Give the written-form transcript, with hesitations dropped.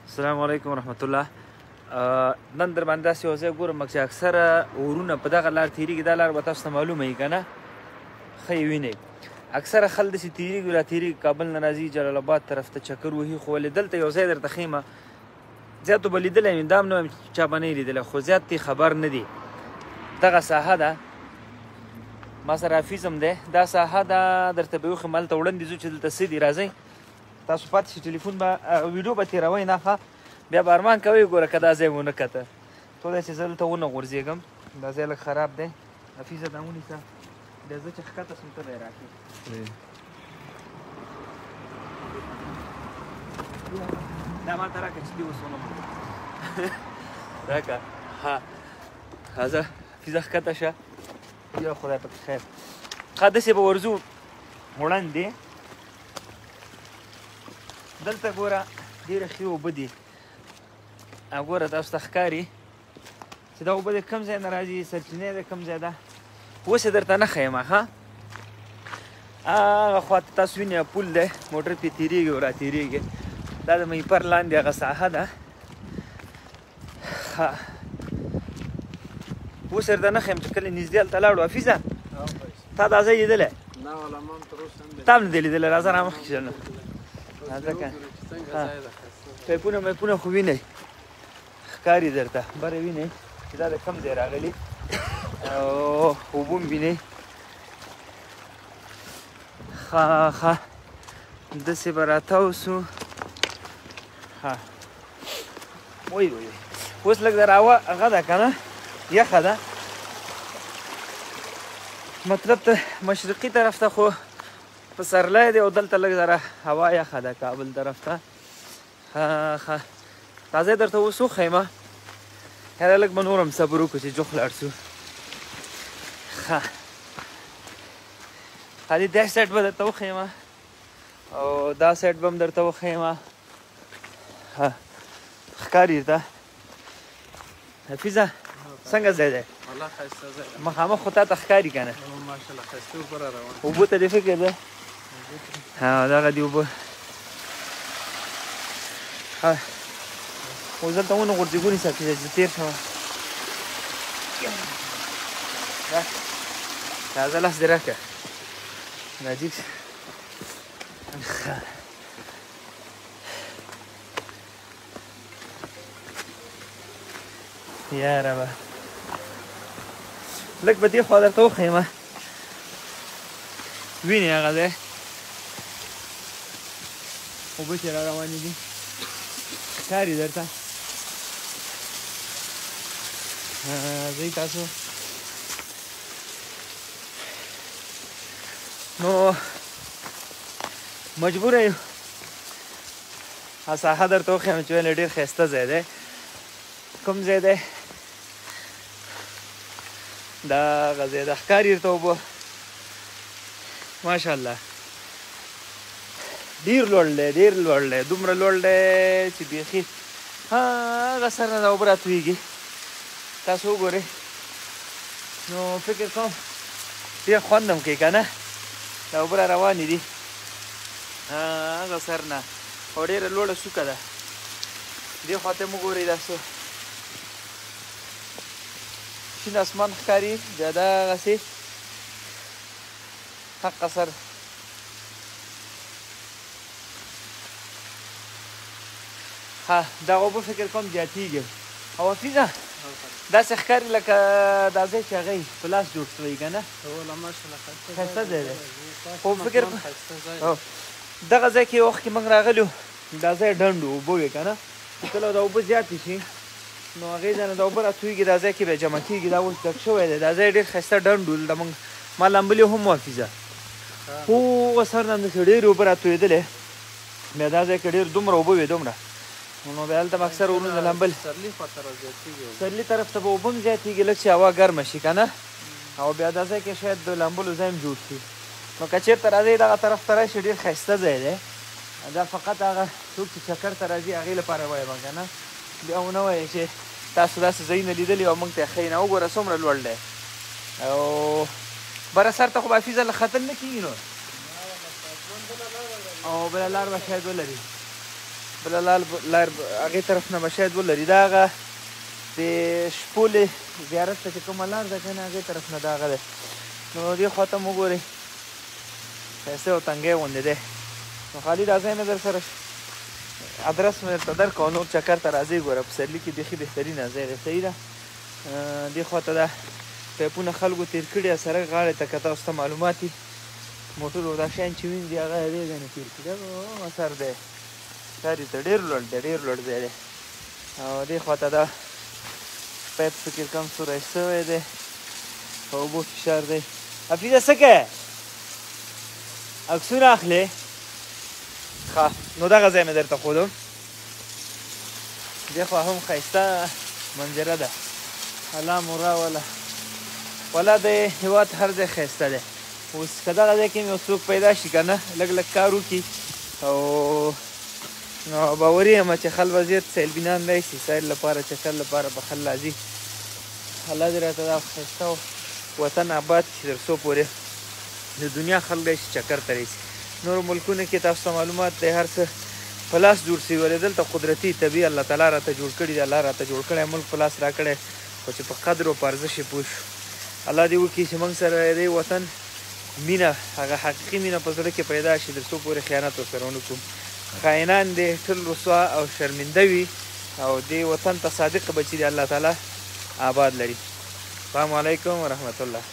السلام علیکم ورحمت الله. نن در باندې داسې یو ځای ګورم چې اکثره ورونه په دغه لار تېرېږي. دا لار به تاسو ته معلومه وي که نه، ښه یې وینئ. اکثره خلک داسې تېرېږي را تېرېږي، کابل نه راځي جلال آباد طرف ته چکر وهي. خو ولې دلته یو ځای درته ښیم، زیاتو به لیدلی یم، دا هم نه وایم چا به نه یې لیدلی، خو زیات یې خبر نه دي. دغه ساحه ده، ما سره حفیظ هم دی. دا ساحه ده درته به وښیم. هلته وړاندې ځو چې دلته څه دي. راځئ تاسو پاتې شئ، ټلیفون به ویډیو به تېروئ نه ښه، بیا به ارمان کوئ ګوره که دا ځای ونه کته. تو دی چې زه دلته ونه غورځېږم، دا ځای لږ خراب دی. حفیظه دا ونیسه، بیا زه چې ښکته شم ته به یې راکړې. دا ماته راکړه چې دې اوس ونه راکړه. ها راځه حفیظه ښکته شه. یا خدای پکې خیر. ښه داسې به ورځو وړاندې. دلته ګوره ډېرې ښې اوبه دي. ګوره تاسو ته ښکاري چې دا اوبه د کوم ځای نه راځي، سرچینې د کوم ځای ده. اوس یې درته نه ښیم ښه. هغه خواته تاسو وینئ پل دی، موټر پرې تېرېږي او را تېرېږي. دا د مهیپر لاندې هغه ساحه ده. ښه اوس یې درته نه ښیم چې کله نږدې هلته لاړو. حفیظه تا دا ځای لیدلی؟ تا هم نه دی لیدلی. راځه را مخکې شه نه. راځه که پایپونه میپونه خو وینئ، ښکاري درته بره وینئ چې دا د کوم ځای راغلي، او اوبه هم وینئ. ښه ښه داسې به راتاو سو. ښه وای وای اوس لږ د راوه هغه ده که نه، یخه ده. مطلب ته مشرقي طرف ته خو پسرلی دی، او دلته لږ ذره هوا یخه ده کابل طرف ته. ښه ښه دا ځای درته اوس وښیمه. یاره لږ به نور هم صبر وکړو چې جوخ لاړ شو. ښه خالي دا سایډ به درته وښیمه، او دا سایډ به هم درته وښیمه. ښه ښکاري درته. حفیظه څنګه ځای دی؟ والله ښایسته ځای دی. مخامخ خو تا ته ښکاري که نه؟ ماشاءالله ښایسته اوبه را روان. اوبو ته دې فکر دی؟ ها دغه دي اوبه. ښه اوس دلته ونه غورځېږو نیسه حفیظه چې تېر شمه. راځه لاس دې راکړه راجیګ شه. یا ربه لږ به دې خوا درته وښیمه. وینې هغه ځای اوبه چې را روانې دي، ښکاري درته. ځئ تاسو. نو مجبوره یو ساحه درته وښیم چې ولې ډېر ښایسته ځای دی. کوم ځای دی؟ دغه ځای ده، ښکاري درته اوبه. ماشاءالله ډېر لوړ دی، ډېر لوړ دی، دومره لوړ دی چې بیخي هغه سر نه دا اوبه راتویږي. تاسو وګورئ. نو فکر کوم ډېر خوند هم کوي که نه، دا اوبه را روانې دي هغه سر نه، او ډېره لوړه څوکه ده. دې خوا ته هم وګورئ، دا څه شین اسمان ښکاري، بیا دغسې حق سر. ها دا اوبه فکر کوم زیاتېږي. او حفیظه داسې ښکاري لکه دا ځای چې هغه په لاس جوړ شوی که نه؟ والله ماشاءالله ښایسته ځای دی. خو فکر دغه ځای کې یو وخت کې موږ راغلي، دا ځای ډنډ و، اوبه وې که نه. کله دا اوبه زیاتې شي نو هغې ځای نه دا اوبه راتویږي، دا ځای کې بیا جمع کېږي. دا اوس ډک شوی دی. دا ځای ډېر ښایسته ډنډ و. دلته موږ ما لامبلي هم و حفیظه، خو هغه سر نه همداسې ډېرې اوبه راتویېدلې. بیا دا ځای کې ډېر دومره اوبه وې دومره، نو بیا هلته به اکثر ورونه لامبل. سرلي طرف ته به اوبه هم زیاتېږي لږ چې هوا ګرمه شي که نه، او بیا دا ځای کې شاید د لامبلو ځای هم جوړ شي. نو که چېرته راځئ دغه طرف ته راشئ، ډېر ښایسته ځای دی. دا فقط هغه څوک چې چکر ته راځي هغې لپاره وایم که نه، بیا ونه وایئ چې تاسو داسې ځایونه لیدلي او موږ ته یې ښیي نه. وګوره څومره لوړ دی. او بره سر ته خو به حفیظه له ختل نه کېږي نو، او بله لار به شاید ولري. بله لار هغې طرف نه به شاید ولري دا هغه د شپولې زیارت ته چې کومه لار ده که نه هغې طرف نه دا هغه دی نو دې خوا ته م وګورئ ښایسته او تنګی غوندې دی نو خالي دا ځای مې در سره ادرس مې درته درکړو نور چکر ته راځئ ګوره پسرلي کې بیخي بهترینه ځای دی صحیح ده دې خوا ته دا پایپونه خلکو تېر کړي سړک غاړې ته که تاسو ته معلومات وي موټرو دا شیان چې وینځي هغه هغې ځای نه تېر کړي دا اثر دی ښکاري ته ډېر لوړ دی ډېر لوړ ځای دی او دې خوا ته دا پایپ فکر کم سوری شوی دی په اوبو فشار دی حفیظه څه کوې عکسونه اخلې ښه نو دغه ځای مې درته ښودم دې خوا هم ښایسته منظره ده الله مو راوله والا د هېواد هر ځای ښایسته دی اوس که دغه ځای کې مې یو څوک پیدا شي که نه لږ لږ کار وکړي او نو باوري یم چې خل به زیات سیلبینان راشي سیل لپاره چکر لپاره به خل راځي الله دې راته دا ښایسته وطن آباد کړي تر څو پورې د دنیا خلک راشي چکر ته راشي نورو ملکونو کې تاسو ته معلومات دی هر څه په لاس جوړ شوي ولې دلته قدرتي طبیعي الله تعالی راته جوړ کړي دی الله راته جوړ کړی ملک په لاس راکړی خو چې په قدر او په ارزښت یې پوه شو الله دې وکړي چې موږ سره دې وطن مینه هغه حقیقي مینه په زړه کې پیدا شي تر څو پورې خیانت ورسره ونه کړو خاینان دې ټول رسوا او شرمنده وي او دې وطن ته صادق بچي دې الله تعالی آباد لري السلام علیکم ورحمت الله